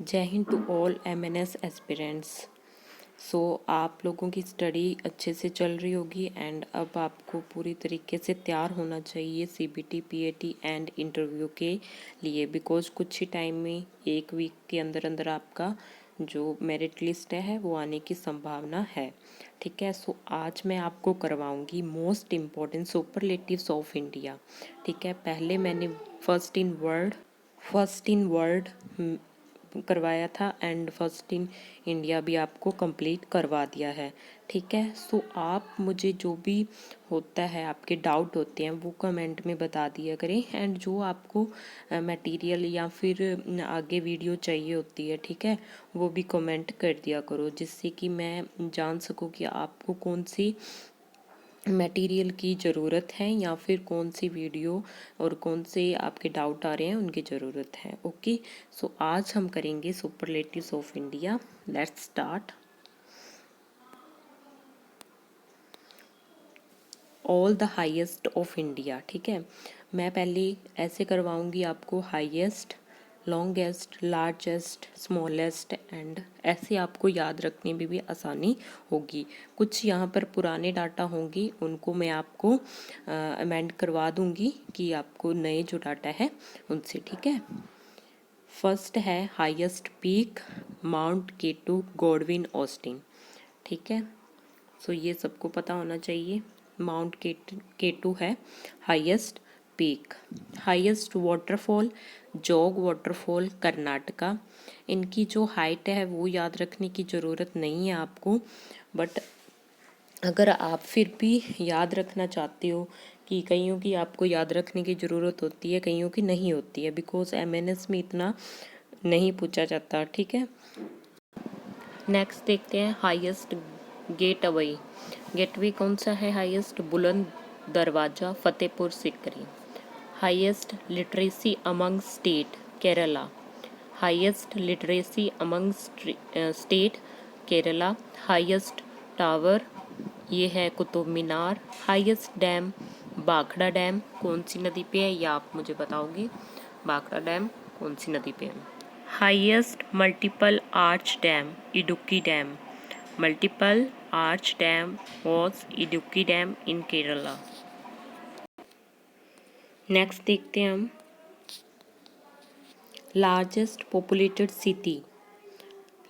जय हिंद to all MNS aspirants. So आप लोगों की स्टडी अच्छे से चल रही होगी एंड अब आपको पूरी तरीके से तैयार होना चाहिए CBT PAT एंड इंटरव्यू के लिए, बिकॉज कुछ ही टाइम में 1 वीक के अंदर अंदर आपका जो मेरिट लिस्ट है वो आने की संभावना है। ठीक है, सो आज मैं आपको करवाऊंगी most important superlatives of India. ठीक है, पहले मैंने फर्स्ट इन वर्ल्ड करवाया था एंड फर्स्ट इन इंडिया भी आपको कंप्लीट करवा दिया है। ठीक है, सो आप मुझे जो भी होता है, आपके डाउट होते हैं वो कमेंट में बता दिया करें एंड जो आपको मटेरियल या फिर आगे वीडियो चाहिए होती है, ठीक है, वो भी कमेंट कर दिया करो, जिससे कि मैं जान सकूं कि आपको कौन सी मटेरियल की ज़रूरत है या फिर कौन सी वीडियो और कौन से आपके डाउट आ रहे हैं उनकी ज़रूरत है। ओके, सो आज हम करेंगे superlatives of India. Let's start. All the highest of India. ठीक है, मैं पहले ऐसे करवाऊंगी आपको highest, longest, largest, smallest and ऐसे आपको याद रखने में भी आसानी होगी। कुछ यहाँ पर पुराने डाटा होंगी, उनको मैं आपको अमेंड करवा दूंगी कि आपको नए जो डाटा है उनसे। ठीक है, फर्स्ट है highest peak mount K two Godwin Austen. ठीक है, सो ये सबको पता होना चाहिए। माउंट केटू है हाईएस्ट पीक। हाईएस्ट वाटरफॉल जोग वाटरफॉल कर्नाटका। इनकी जो हाइट है वो याद रखने की ज़रूरत नहीं है आपको, बट अगर आप फिर भी याद रखना चाहते हो कि कईयों की आपको याद रखने की ज़रूरत होती है, कईयों की नहीं होती है, बिकॉज MNS में इतना नहीं पूछा जाता। ठीक है, नेक्स्ट देखते हैं हाईएस्ट गेटवे। गेटवे कौन सा है हाईएस्ट? बुलंद दरवाजा Fatehpur Sikri. Highest literacy among state Kerala. Highest literacy among state Kerala. Highest tower ये है Qutub Minar. Highest dam Bhakra dam कौन सी नदी पे है, ये आप मुझे बताओगे। भाखड़ा डैम कौन सी नदी पे है? Highest multiple arch dam Idukki dam. Multiple arch dam was Idukki dam in Kerala. Next देखते हैं हम लार्जेस्ट पॉपुलेटेड सिटी,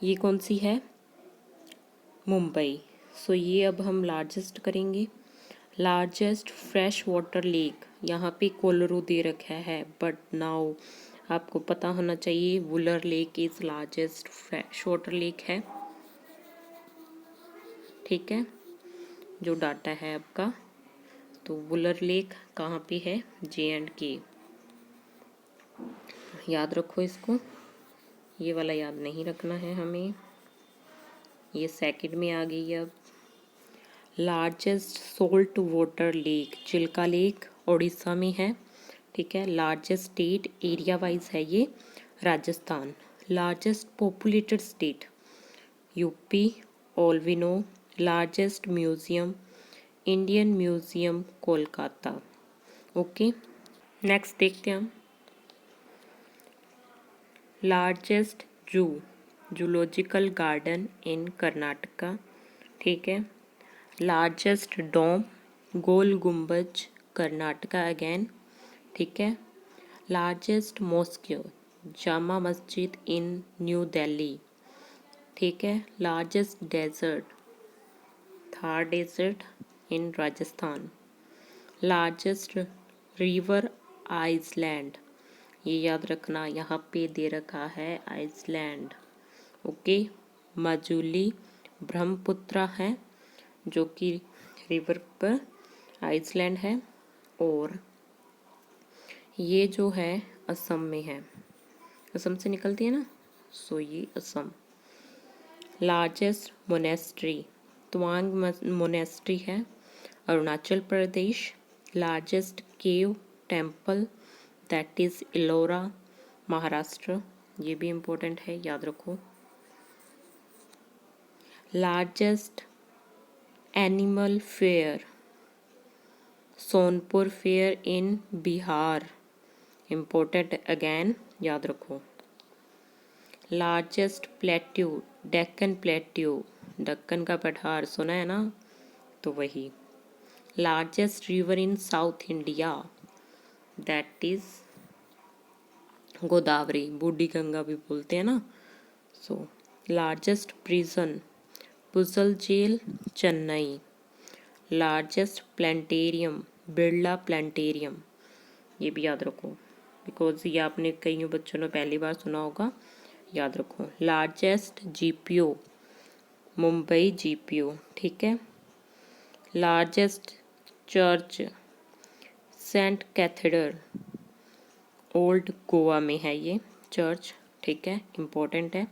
ये कौन सी है? मुंबई। सो ये अब हम लार्जेस्ट करेंगे। लार्जेस्ट फ्रेश वाटर लेक, यहाँ पे कोलरू दे रखा है, बट नाउ आपको पता होना चाहिए Wular lake is largest fresh water lake है। ठीक है, जो डाटा है आपका, तो वुलर लेक कहाँ पे है? J&K। याद रखो इसको, ये वाला याद नहीं रखना है हमें, ये सेकंड में आ गई अब। Largest salt water lake Chilka lake Orissa में है। ठीक है, लार्जेस्ट स्टेट एरिया वाइज है ये Rajasthan. Largest populated state UP all we know. Largest museum Indian Museum Kolkata. Okay, next देखते हैं हम largest zoological garden in Karnataka. ठीक है, लार्जेस्ट डोम गोल गुम्बज कर्नाटका अगेन। ठीक है, लार्जेस्ट मॉस्क जामा मस्जिद इन न्यू दिल्ली। ठीक है, largest desert Thar desert in Rajasthan. Largest river island, ये याद रखना, यहाँ पे दे रखा है आइसलैंड। ओके, मजूली ब्रह्मपुत्रा है जो कि रिवर पर आइसलैंड है, और ये जो है असम में है, असम से निकलती है ना, सो ये Assam. Largest monastery Tawang monastery है Arunachal Pradesh. Largest cave temple that is Ellora Maharashtra, ये भी इम्पोर्टेंट है, याद रखो। Largest animal fair Sonpur fair in Bihar, important again, याद रखो। Largest plateau, Deccan plateau, Deccan का पठार सुना है ना, तो वही। Largest river in South India, that is Godavari, Budhi Ganga भी बोलते हैं ना। So largest prison, Puzhal jail, Chennai. Largest plantarum, Birla plantarum, ये भी याद रखो बिकॉज ये आपने कई बच्चों ने पहली बार सुना होगा, याद रखो। लार्जेस्ट जीपीओ, मुंबई जीपीओ, ठीक है। Largest church, Saint Cathedral, Old Goa में है ये चर्च, ठीक है, इम्पोर्टेंट है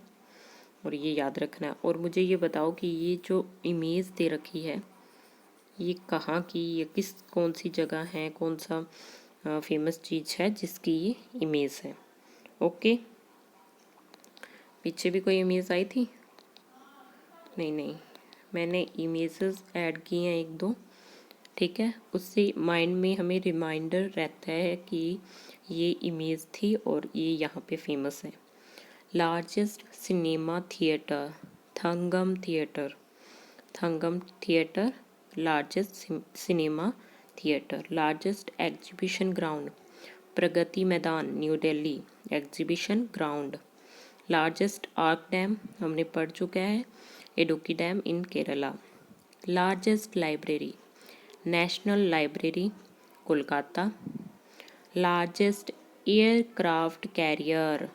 और ये याद रखना है। और मुझे ये बताओ कि ये जो इमेज दे रखी है ये कहाँ की, ये किस कौन सी जगह है, कौन सा फेमस चीज़ है जिसकी ये इमेज है। ओके, पीछे भी कोई इमेज आई थी? नहीं, मैंने इमेजेस ऐड की हैं एक दो, ठीक है, उससे माइंड में हमें रिमाइंडर रहता है कि ये इमेज थी और ये यहाँ पे फेमस है। Largest cinema theatre, Thangam theatre, Thangam theatre largest cinema theatre. Largest exhibition ground, Pragati Maidan, new Delhi, exhibition ground. Largest arch dam हमने पढ़ चुका है, Idukki dam in Kerala. Largest library, national library, Kolkata. Largest aircraft carrier,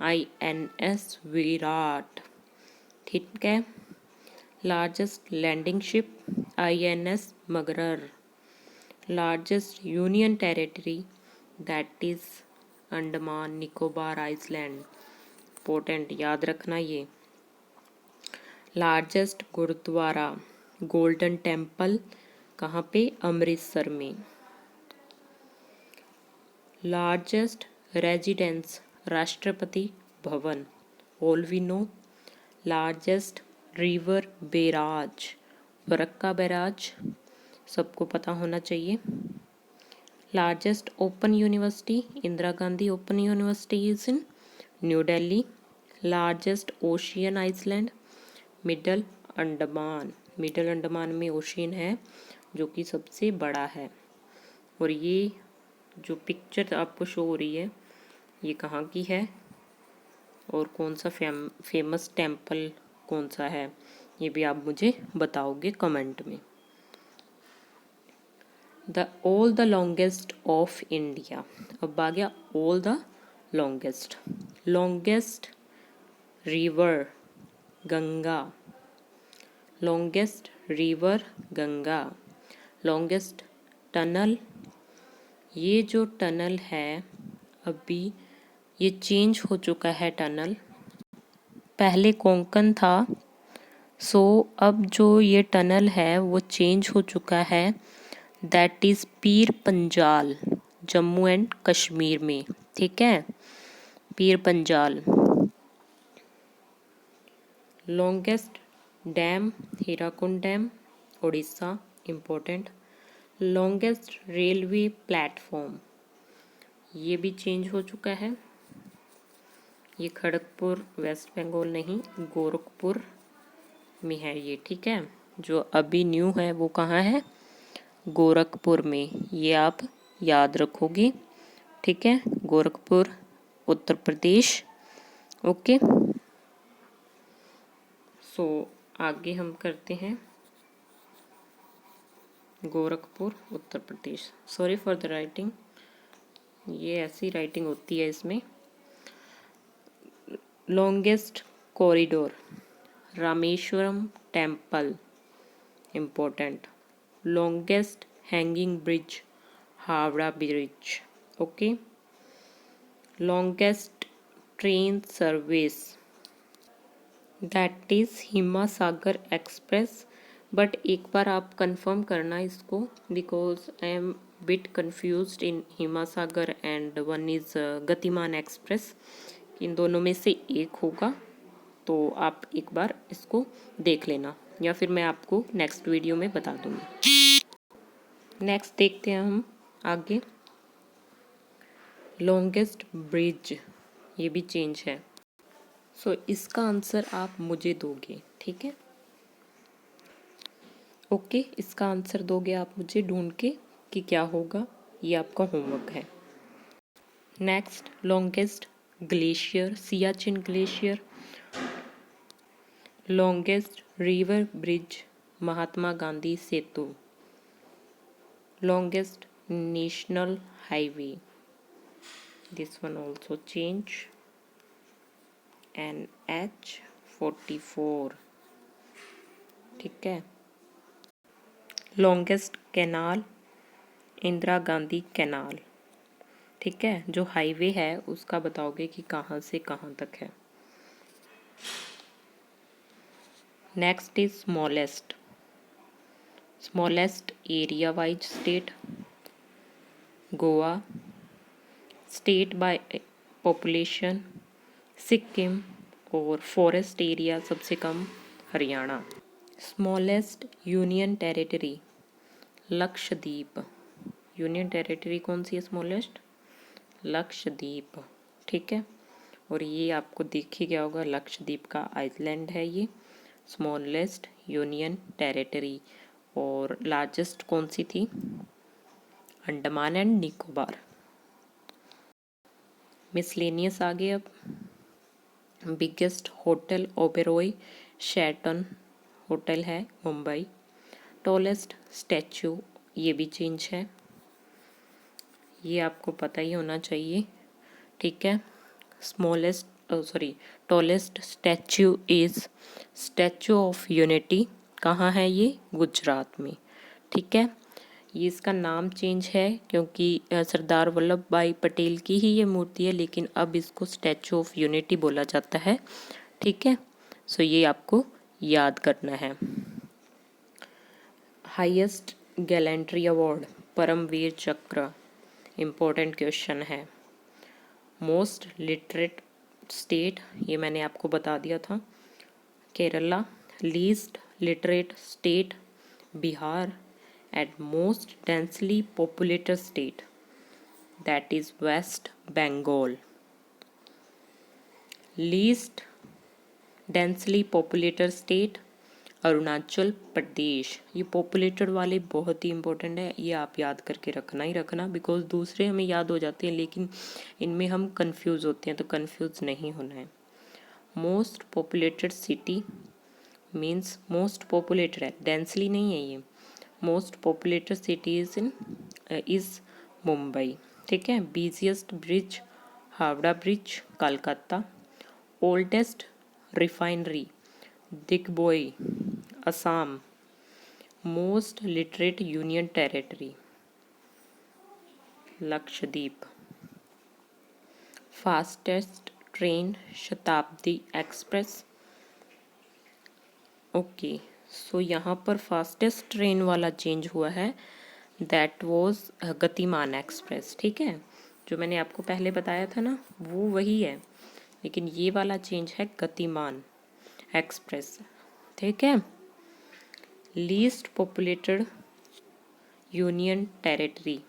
INS Viraat, ठीक है। Largest landing ship, INS Magar. Largest union territory, that is Andaman Nicobar island, important, याद रखना ये। Largest gurdwara, golden temple, कहाँ पे? अमृतसर में। Largest residence, Rashtrapati Bhavan, all we know. Largest river barrage, Farakka barrage, सबको पता होना चाहिए। Largest open university, Indira Gandhi open university is in New Delhi. Largest ocean island, middle Andaman, middle Andaman में ओशियन है जो कि सबसे बड़ा है। और ये जो पिक्चर आपको शो हो रही है ये कहाँ की है और कौन सा फेमस टेम्पल कौन सा है, ये भी आप मुझे बताओगे कमेंट में। All the longest of India, अब आ गया all the longest. Longest river Ganga, longest river Ganga. Longest tunnel, ये जो टनल है अभी ये चेंज हो चुका है टनल, पहले कोंकण था, सो अब जो ये टनल है वो चेंज हो चुका है, that is Pir Panjal, Jammu and Kashmir में, ठीक है, Pir Panjal. Longest dam, Hirakud dam, Orissa, important. Longest railway platform, ये भी चेंज हो चुका है, ये खड़गपुर वेस्ट बंगाल नहीं गोरखपुर में है ये, ठीक है। जो अभी न्यू है वो कहाँ है? गोरखपुर में, ये आप याद रखोगे, ठीक है, गोरखपुर उत्तर प्रदेश। ओके, सो आगे हम करते हैं Gorakhpur Uttar Pradesh. Sorry for the writing, ये ऐसी राइटिंग होती है इसमें। Longest corridor, Rameswaram temple, important. Longest hanging bridge, Howrah bridge, okay. Longest train service, that is Himsagar express, but एक बार आप कंफर्म करना इसको because I am bit confused in Himsagar and one is Gatimaan express, इन दोनों में से एक होगा, तो आप एक बार इसको देख लेना या फिर मैं आपको नेक्स्ट वीडियो में बता दूंगी। नेक्स्ट देखते हैं हम आगे। लॉन्गेस्ट ब्रिज, ये भी चेंज है, सो इसका आंसर आप मुझे दोगे, ठीक है। ओके, इसका आंसर दोगे आप मुझे ढूंढ के कि क्या होगा, ये आपका होमवर्क है। Next, longest glacier, Siachen glacier. Longest river bridge, Mahatma Gandhi Setu. Longest national highway, this one also change, NH44, ठीक है। Longest canal, Indira Gandhi canal, ठीक है। जो हाईवे है उसका बताओगे कि कहाँ से कहाँ तक है। Next is smallest, smallest area wise state, Goa. State by population, Sikkim. और फॉरेस्ट एरिया सबसे कम, Haryana. Smallest union territory, Lakshadweep. Union territory कौन सी है स्मॉलेस्ट? लक्षद्वीप, ठीक है। और ये आपको दिख ही गया होगा, लक्षद्वीप का आइलैंड है ये, स्मॉलेस्ट यूनियन टेरिटरी। और लार्जेस्ट कौन सी थी? अंडमान एंड निकोबार। मिसलेनियस आगे अब। Biggest hotel Oberoi Sheraton hotel है मुंबई। टॉलेस्ट स्टैचू, ये भी चेंज है, ये आपको पता ही होना चाहिए, ठीक है। Tallest statue is statue of unity, कहाँ है ये? गुजरात में, ठीक है। ये इसका नाम चेंज है क्योंकि सरदार वल्लभ भाई पटेल की ही ये मूर्ति है, लेकिन अब इसको स्टैचू ऑफ यूनिटी बोला जाता है, ठीक है। सो ये आपको याद करना है। Highest gallantry award, Paramvir Chakra, important question है। मोस्ट लिटरेट स्टेट, ये मैंने आपको बता दिया था, Kerala. Least literate state, Bihar. And most densely populated state, that is west Bengal. Least densely populated state, Arunachal Pradesh. ये पॉपुलेटेड वाले बहुत ही इंपॉर्टेंट है, ये आप याद करके रखना ही रखना, बिकॉज दूसरे हमें याद हो जाते हैं लेकिन इनमें हम कंफ्यूज होते हैं, तो कंफ्यूज नहीं होना है। Most populated city means most populated है, डेंसली नहीं है ये। Most populated city is Mumbai, ठीक है। Busiest bridge, Howrah bridge, Calcutta. Oldest refinery, Digboi, Assam. Most literate union territory, Lakshadweep. Fastest train, शताब्दी एक्सप्रेस। ओके, सो यहाँ पर फास्टेस्ट ट्रेन वाला चेंज हुआ है, दैट वॉज गतिमान एक्सप्रेस, ठीक है। जो मैंने आपको पहले बताया था ना, वो वही है, लेकिन ये वाला चेंज है गतिमान एक्सप्रेस, ठीक है। Least populated union territory,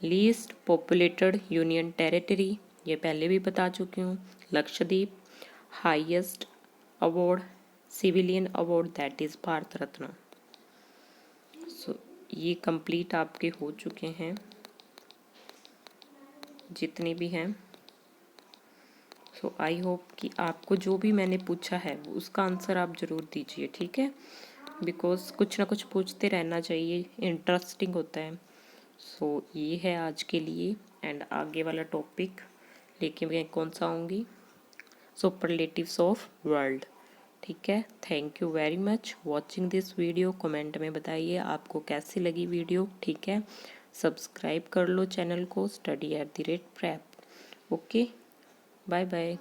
least populated union territory, ये पहले भी बता चुकी हूँ, Lakshadweep. Highest award, civilian award, that is Bharat Ratna. So ये कंप्लीट आपके हो चुके हैं जितने भी हैं। सो आई होप कि आपको जो भी मैंने पूछा है उसका आंसर आप ज़रूर दीजिए, ठीक है। बिकॉज कुछ ना कुछ पूछते रहना चाहिए, इंटरेस्टिंग होता है। सो ये है आज के लिए, एंड आगे वाला टॉपिक लेके मैं कौन सा आऊँगी? सुपरलेटिव्स ऑफ वर्ल्ड, ठीक है। Thank you very much watching this video. Comment में बताइए आपको कैसी लगी वीडियो, ठीक है। सब्सक्राइब कर लो चैनल को, study at the rate prep. Okay, bye bye.